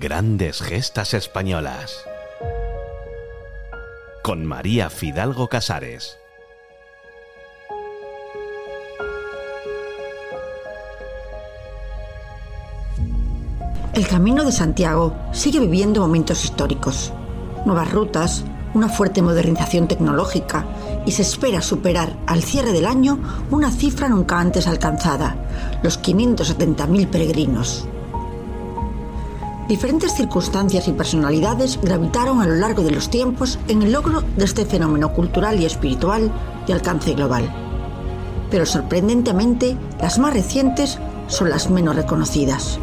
Grandes gestas españolas. Con María Fidalgo Casares. El Camino de Santiago sigue viviendo momentos históricos, nuevas rutas, una fuerte modernización tecnológica y se espera superar al cierre del año una cifra nunca antes alcanzada, los 570.000 peregrinos. Diferentes circunstancias y personalidades gravitaron a lo largo de los tiempos en el logro de este fenómeno cultural y espiritual de alcance global. Pero sorprendentemente, las más recientes son las menos reconocidas.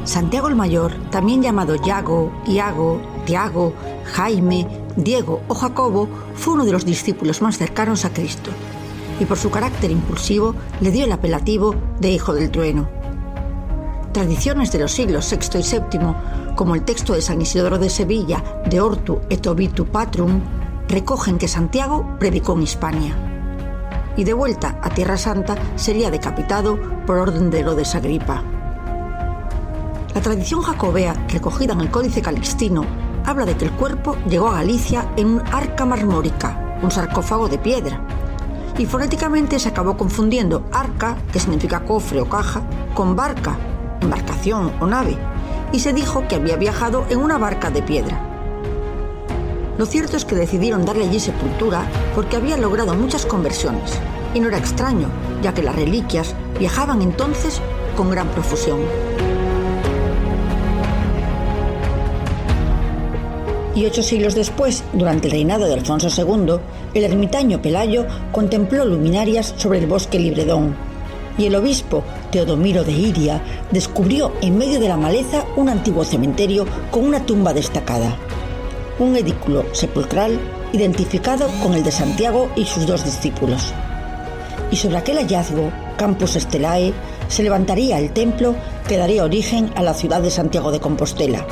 Santiago el Mayor, también llamado Yago, Iago, Tiago, Jaime, Diego o Jacobo, fue uno de los discípulos más cercanos a Cristo y por su carácter impulsivo le dio el apelativo de Hijo del Trueno. Tradiciones de los siglos VI y VII, como el texto de San Isidoro de Sevilla, de Hortu et obitu patrum, recogen que Santiago predicó en Hispania y de vuelta a Tierra Santa sería decapitado por orden de Herodes Agripa. La tradición jacobea, recogida en el Códice Calixtino, habla de que el cuerpo llegó a Galicia en un arca marmórica, un sarcófago de piedra, y fonéticamente se acabó confundiendo arca, que significa cofre o caja, con barca, embarcación o nave, y se dijo que había viajado en una barca de piedra. Lo cierto es que decidieron darle allí sepultura porque había logrado muchas conversiones, y no era extraño, ya que las reliquias viajaban entonces con gran profusión. Y 8 siglos después, durante el reinado de Alfonso II, el ermitaño Pelayo contempló luminarias sobre el bosque Libredón, y el obispo Teodomiro de Iria descubrió en medio de la maleza un antiguo cementerio con una tumba destacada, un edículo sepulcral identificado con el de Santiago y sus 2 discípulos. Y sobre aquel hallazgo, Campus Stelae, se levantaría el templo que daría origen a la ciudad de Santiago de Compostela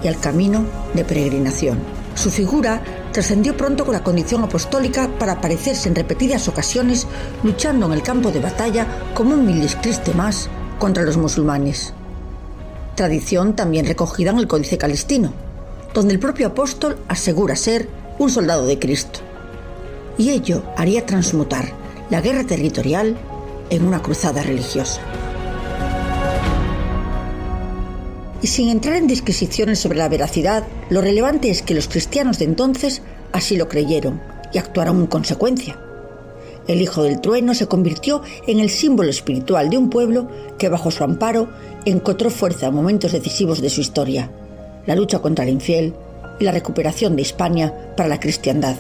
y al camino de peregrinación. Su figura trascendió pronto con la condición apostólica para aparecerse en repetidas ocasiones luchando en el campo de batalla como un Milis Christi más contra los musulmanes. Tradición también recogida en el Códice Calixtino, donde el propio apóstol asegura ser un soldado de Cristo. Y ello haría transmutar la guerra territorial en una cruzada religiosa. Y sin entrar en disquisiciones sobre la veracidad, lo relevante es que los cristianos de entonces así lo creyeron y actuaron en consecuencia. El Hijo del Trueno se convirtió en el símbolo espiritual de un pueblo que bajo su amparo encontró fuerza en momentos decisivos de su historia, la lucha contra el infiel y la recuperación de Hispania para la cristiandad.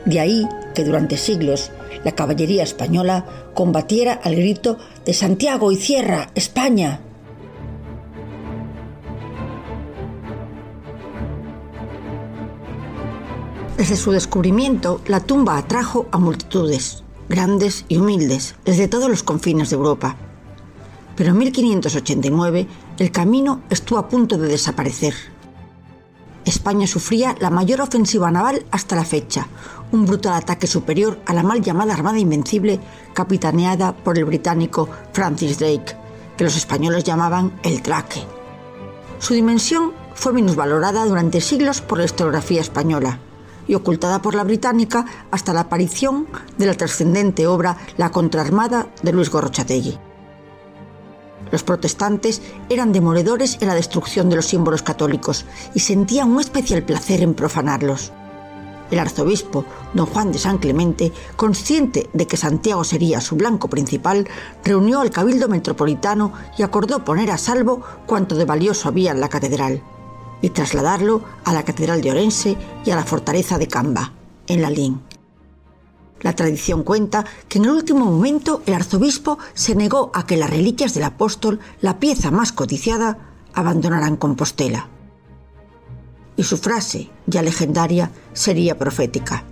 De ahí que durante siglos la caballería española combatiera al grito de «Santiago y cierra, España». Desde su descubrimiento, la tumba atrajo a multitudes, grandes y humildes, desde todos los confines de Europa. Pero en 1589 el camino estuvo a punto de desaparecer. España sufría la mayor ofensiva naval hasta la fecha, un brutal ataque superior a la mal llamada Armada Invencible, capitaneada por el británico Francis Drake, que los españoles llamaban el Drake. Su dimensión fue minusvalorada durante siglos por la historiografía española y ocultada por la británica hasta la aparición de la trascendente obra La Contraarmada de Luis Gorrochategui. Los protestantes eran demoledores en la destrucción de los símbolos católicos y sentían un especial placer en profanarlos. El arzobispo, don Juan de San Clemente, consciente de que Santiago sería su blanco principal, reunió al cabildo metropolitano y acordó poner a salvo cuanto de valioso había en la catedral y trasladarlo a la catedral de Orense y a la fortaleza de Camba, en Lalín. La tradición cuenta que en el último momento el arzobispo se negó a que las reliquias del apóstol, la pieza más codiciada, abandonaran Compostela. Y su frase, ya legendaria, sería profética: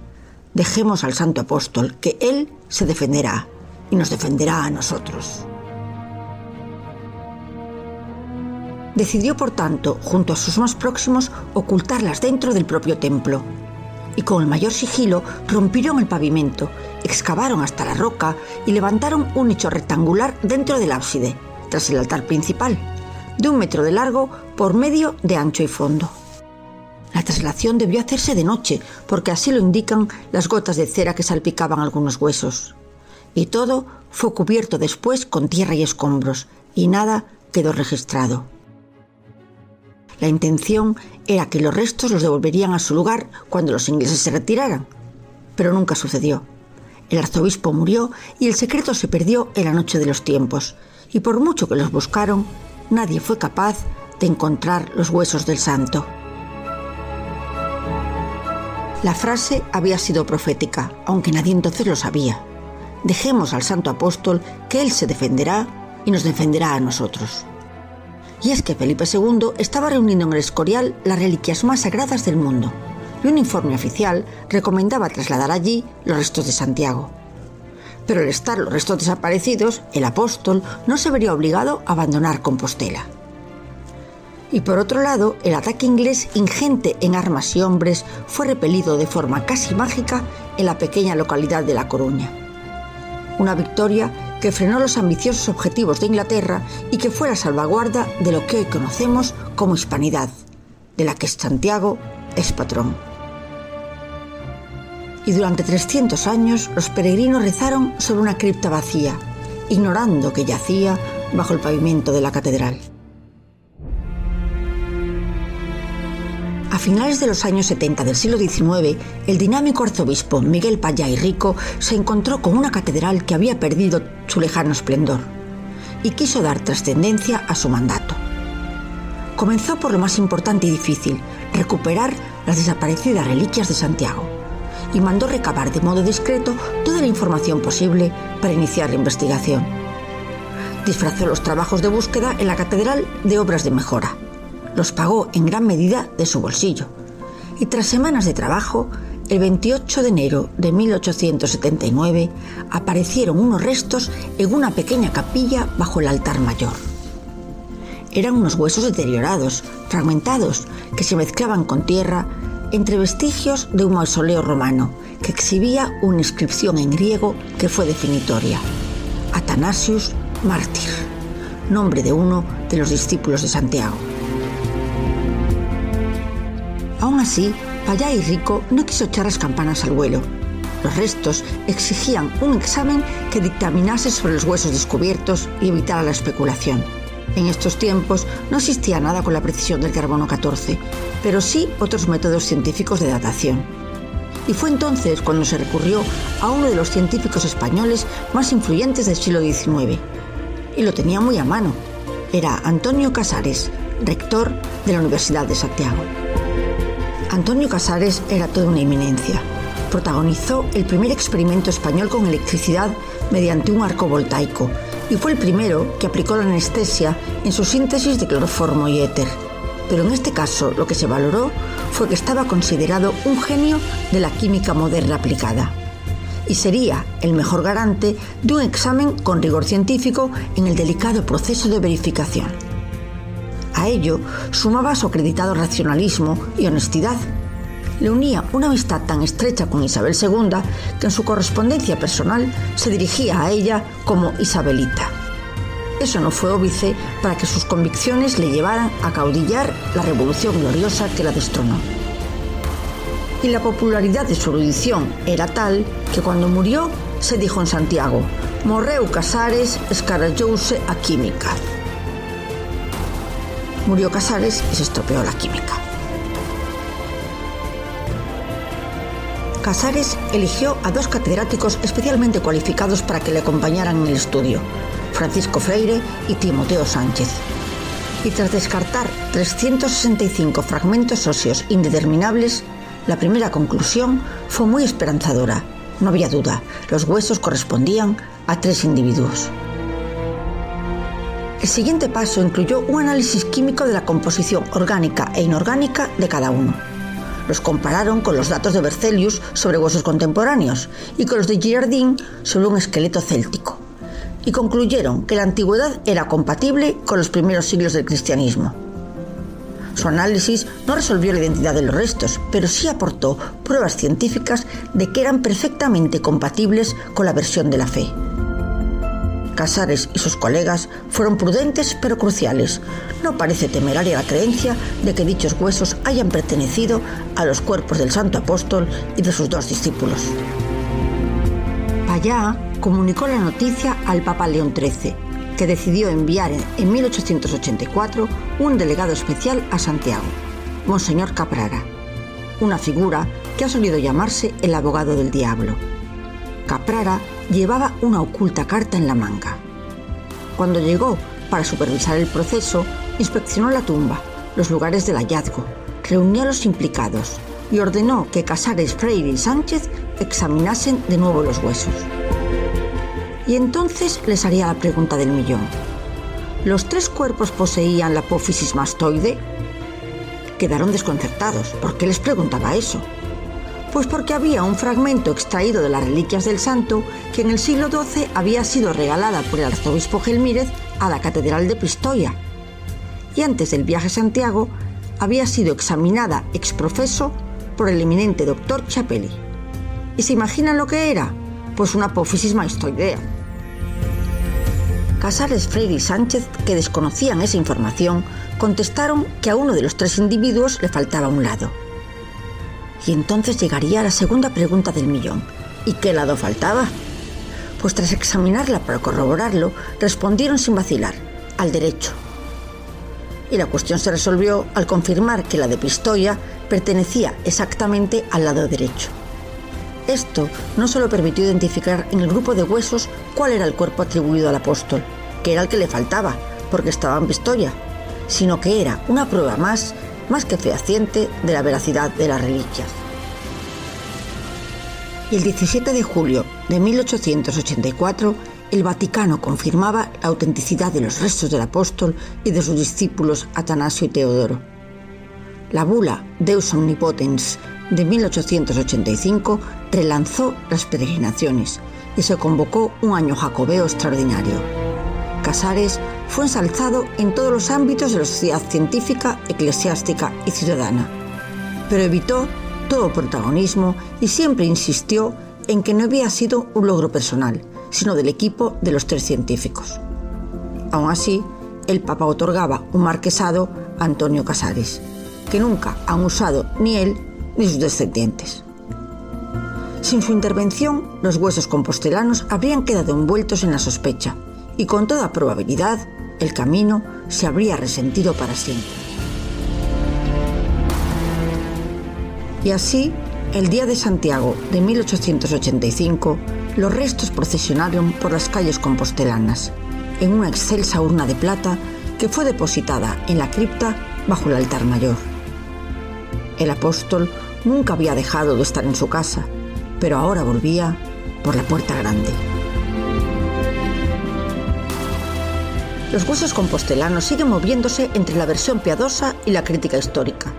«Dejemos al santo apóstol, que él se defenderá y nos defenderá a nosotros». Decidió, por tanto, junto a sus más próximos, ocultarlas dentro del propio templo. y con el mayor sigilo rompieron el pavimento, excavaron hasta la roca y levantaron un nicho rectangular dentro del ábside, tras el altar principal, de 1 metro de largo por medio de ancho y fondo. La traslación debió hacerse de noche, porque así lo indican las gotas de cera que salpicaban algunos huesos. Y todo fue cubierto después con tierra y escombros, y nada quedó registrado. La intención era que los restos los devolverían a su lugar cuando los ingleses se retiraran, pero nunca sucedió. El arzobispo murió y el secreto se perdió en la noche de los tiempos, y por mucho que los buscaron, nadie fue capaz de encontrar los huesos del santo. La frase había sido profética, aunque nadie entonces lo sabía. Dejemos al santo apóstol que él se defenderá y nos defenderá a nosotros. Y es que Felipe II estaba reuniendo en el Escorial las reliquias más sagradas del mundo, y un informe oficial recomendaba trasladar allí los restos de Santiago. Pero al estar los restos desaparecidos, el apóstol no se vería obligado a abandonar Compostela. Y por otro lado, el ataque inglés ingente en armas y hombres fue repelido de forma casi mágica en la pequeña localidad de La Coruña. Una victoria que frenó los ambiciosos objetivos de Inglaterra y que fue la salvaguarda de lo que hoy conocemos como hispanidad, de la que Santiago es patrón. Y durante 300 años los peregrinos rezaron sobre una cripta vacía, ignorando que yacía bajo el pavimento de la catedral. A finales de los años 70 del siglo XIX, el dinámico arzobispo Miguel Pallá y Rico se encontró con una catedral que había perdido su lejano esplendor y quiso dar trascendencia a su mandato. Comenzó por lo más importante y difícil, recuperar las desaparecidas reliquias de Santiago, y mandó recabar de modo discreto toda la información posible para iniciar la investigación. Disfrazó los trabajos de búsqueda en la catedral de obras de mejora. Los pagó en gran medida de su bolsillo, y tras semanas de trabajo, el 28 de enero de 1879 aparecieron unos restos en una pequeña capilla bajo el altar mayor. Eran unos huesos deteriorados, fragmentados, que se mezclaban con tierra entre vestigios de un mausoleo romano que exhibía una inscripción en griego que fue definitoria: Athanasius Mártir, nombre de uno de los discípulos de Santiago. Aún así, Pallá y Rico no quiso echar las campanas al vuelo. Los restos exigían un examen que dictaminase sobre los huesos descubiertos y evitara la especulación. En estos tiempos no existía nada con la precisión del carbono 14, pero sí otros métodos científicos de datación. Y fue entonces cuando se recurrió a uno de los científicos españoles más influyentes del siglo XIX. Y lo tenía muy a mano. Era Antonio Casares, rector de la Universidad de Santiago. Antonio Casares era toda una eminencia. Protagonizó el primer experimento español con electricidad mediante un arco voltaico y fue el primero que aplicó la anestesia en su síntesis de cloroformo y éter. Pero en este caso lo que se valoró fue que estaba considerado un genio de la química moderna aplicada y sería el mejor garante de un examen con rigor científico en el delicado proceso de verificación. A ello sumaba su acreditado racionalismo y honestidad. Le unía una amistad tan estrecha con Isabel II que en su correspondencia personal se dirigía a ella como Isabelita. Eso no fue óbice para que sus convicciones le llevaran a caudillar la revolución gloriosa que la destronó. Y la popularidad de su erudición era tal que cuando murió se dijo en Santiago: «Morreu Casares, escarallouse a química». Murió Casares y se estropeó la química. Casares eligió a 2 catedráticos especialmente cualificados para que le acompañaran en el estudio: Francisco Freire y Timoteo Sánchez. Y tras descartar 365 fragmentos óseos indeterminables, la primera conclusión fue muy esperanzadora. No había duda, los huesos correspondían a 3 individuos. El siguiente paso incluyó un análisis químico de la composición orgánica e inorgánica de cada uno. Los compararon con los datos de Berzelius sobre huesos contemporáneos y con los de Girardin sobre un esqueleto céltico, y concluyeron que la antigüedad era compatible con los primeros siglos del cristianismo. Su análisis no resolvió la identidad de los restos, pero sí aportó pruebas científicas de que eran perfectamente compatibles con la versión de la fe. Casares y sus colegas fueron prudentes pero cruciales. No parece temeraria la creencia de que dichos huesos hayan pertenecido a los cuerpos del santo apóstol y de sus 2 discípulos. Payá comunicó la noticia al Papa León XIII, que decidió enviar en 1884 un delegado especial a Santiago, Monseñor Caprara, una figura que ha solido llamarse el abogado del diablo. Caprara llevaba una oculta carta en la manga. Cuando llegó para supervisar el proceso, inspeccionó la tumba, los lugares del hallazgo, reunió a los implicados y ordenó que Casares, Freire y Sánchez examinasen de nuevo los huesos. Y entonces les haría la pregunta del millón. ¿Los 3 cuerpos poseían la apófisis mastoide? Quedaron desconcertados. ¿Por qué les preguntaba eso? Pues porque había un fragmento extraído de las reliquias del santo que en el siglo XII había sido regalada por el arzobispo Gelmírez a la catedral de Pistoia. Y antes del viaje a Santiago había sido examinada ex professo por el eminente doctor Chapelli. ¿Y se imaginan lo que era? Pues una apófisis mastoidea. Casares, Freire y Sánchez, que desconocían esa información, contestaron que a uno de los 3 individuos le faltaba un lado. Y entonces llegaría la segunda pregunta del millón. ¿Y qué lado faltaba? Pues tras examinarla para corroborarlo, respondieron sin vacilar: al derecho. Y la cuestión se resolvió al confirmar que la de Pistoia pertenecía exactamente al lado derecho. Esto no solo permitió identificar en el grupo de huesos cuál era el cuerpo atribuido al apóstol, que era el que le faltaba, porque estaba en Pistoia, sino que era una prueba más que fehaciente de la veracidad de las reliquias. Y el 17 de julio de 1884, el Vaticano confirmaba la autenticidad de los restos del apóstol y de sus discípulos Atanasio y Teodoro. La bula Deus Omnipotens de 1885 relanzó las peregrinaciones y se convocó un año jacobeo extraordinario. Casares fue ensalzado en todos los ámbitos de la sociedad científica, eclesiástica y ciudadana, pero evitó todo protagonismo y siempre insistió en que no había sido un logro personal, sino del equipo de los 3 científicos. Aún así, el Papa otorgaba un marquesado a Antonio Casares, que nunca han usado ni él ni sus descendientes. Sin su intervención, los huesos compostelanos habrían quedado envueltos en la sospecha y con toda probabilidad el camino se habría resentido para siempre. Y así, el día de Santiago de 1885, los restos procesionaron por las calles compostelanas, en una excelsa urna de plata que fue depositada en la cripta bajo el altar mayor. El apóstol nunca había dejado de estar en su casa, pero ahora volvía por la puerta grande. Los huesos compostelanos siguen moviéndose entre la versión piadosa y la crítica histórica.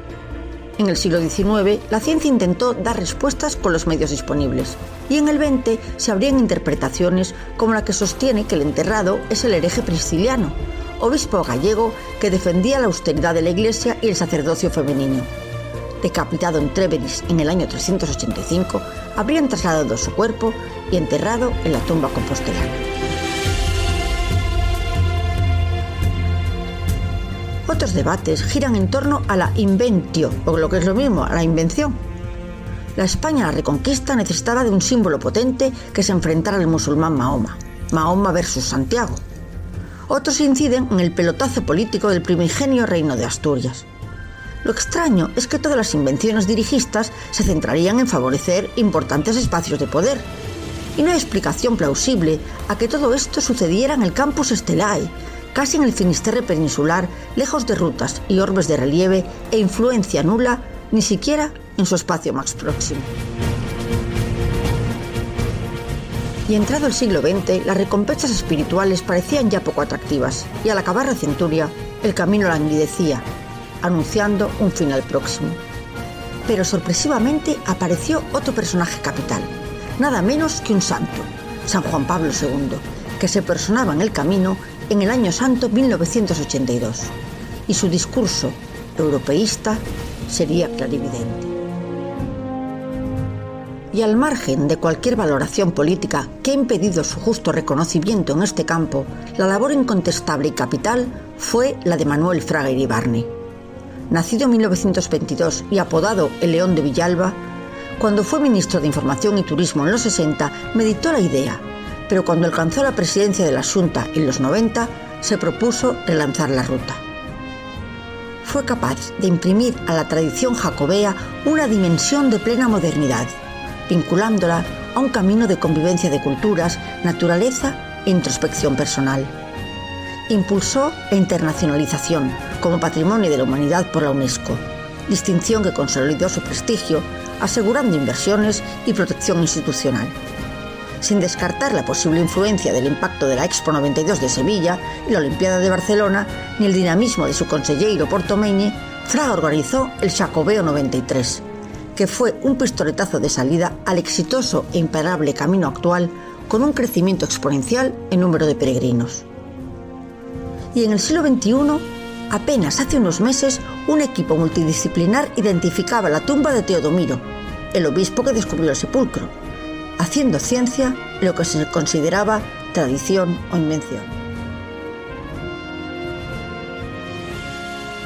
En el siglo XIX, la ciencia intentó dar respuestas con los medios disponibles, y en el XX se abrían interpretaciones como la que sostiene que el enterrado es el hereje prisciliano, obispo gallego que defendía la austeridad de la Iglesia y el sacerdocio femenino. Decapitado en Tréveris en el año 385, habrían trasladado su cuerpo y enterrado en la tumba compostelana. Otros debates giran en torno a la inventio, o lo que es lo mismo, a la invención. La España a la Reconquista necesitaba de un símbolo potente que se enfrentara al musulmán Mahoma. Mahoma versus Santiago. Otros inciden en el pelotazo político del primigenio reino de Asturias. Lo extraño es que todas las invenciones dirigistas se centrarían en favorecer importantes espacios de poder. Y no hay explicación plausible a que todo esto sucediera en el Campus Stelae, casi en el Finisterre peninsular, lejos de rutas y orbes de relieve e influencia nula, ni siquiera en su espacio más próximo. Y entrado el siglo XX, las recompensas espirituales parecían ya poco atractivas, y al acabar la centuria, el camino languidecía, anunciando un final próximo. Pero sorpresivamente apareció otro personaje capital, nada menos que un santo, San Juan Pablo II, que se personaba en el camino en el año santo 1982, y su discurso, europeísta, sería clarividente. Y al margen de cualquier valoración política que ha impedido su justo reconocimiento en este campo, la labor incontestable y capital fue la de Manuel Fraga Iribarne. Nacido en 1922 y apodado el León de Villalba, cuando fue ministro de Información y Turismo en los 60, meditó la idea, pero cuando alcanzó la presidencia de la Xunta en los 90, se propuso relanzar la ruta. Fue capaz de imprimir a la tradición jacobea una dimensión de plena modernidad, vinculándola a un camino de convivencia de culturas, naturaleza e introspección personal. Impulsó la internacionalización como Patrimonio de la Humanidad por la UNESCO, distinción que consolidó su prestigio, asegurando inversiones y protección institucional. Sin descartar la posible influencia del impacto de la Expo 92 de Sevilla y la Olimpiada de Barcelona, ni el dinamismo de su conselleiro Portomeñi, Fraga organizó el Xacobeo 93, que fue un pistoletazo de salida al exitoso e imparable camino actual, con un crecimiento exponencial en número de peregrinos. Y en el siglo XXI, apenas hace unos meses, un equipo multidisciplinar identificaba la tumba de Teodomiro, el obispo que descubrió el sepulcro, haciendo ciencia lo que se consideraba tradición o invención.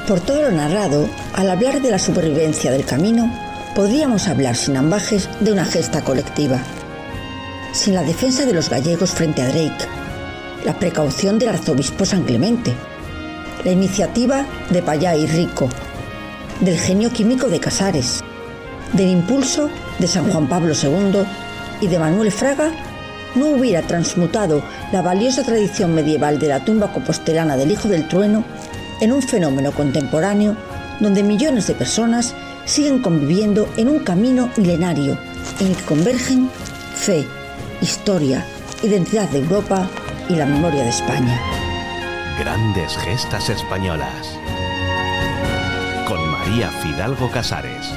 Por todo lo narrado, al hablar de la supervivencia del camino, podríamos hablar sin ambajes de una gesta colectiva. Sin la defensa de los gallegos frente a Drake, la precaución del arzobispo San Clemente, la iniciativa de Payá y Rico, del genio químico de Casares, del impulso de San Juan Pablo II y de Manuel Fraga, no hubiera transmutado la valiosa tradición medieval de la tumba compostelana del Hijo del Trueno en un fenómeno contemporáneo donde millones de personas siguen conviviendo en un camino milenario en el que convergen fe, historia, identidad de Europa y la memoria de España. Grandes gestas españolas. Con María Fidalgo Casares.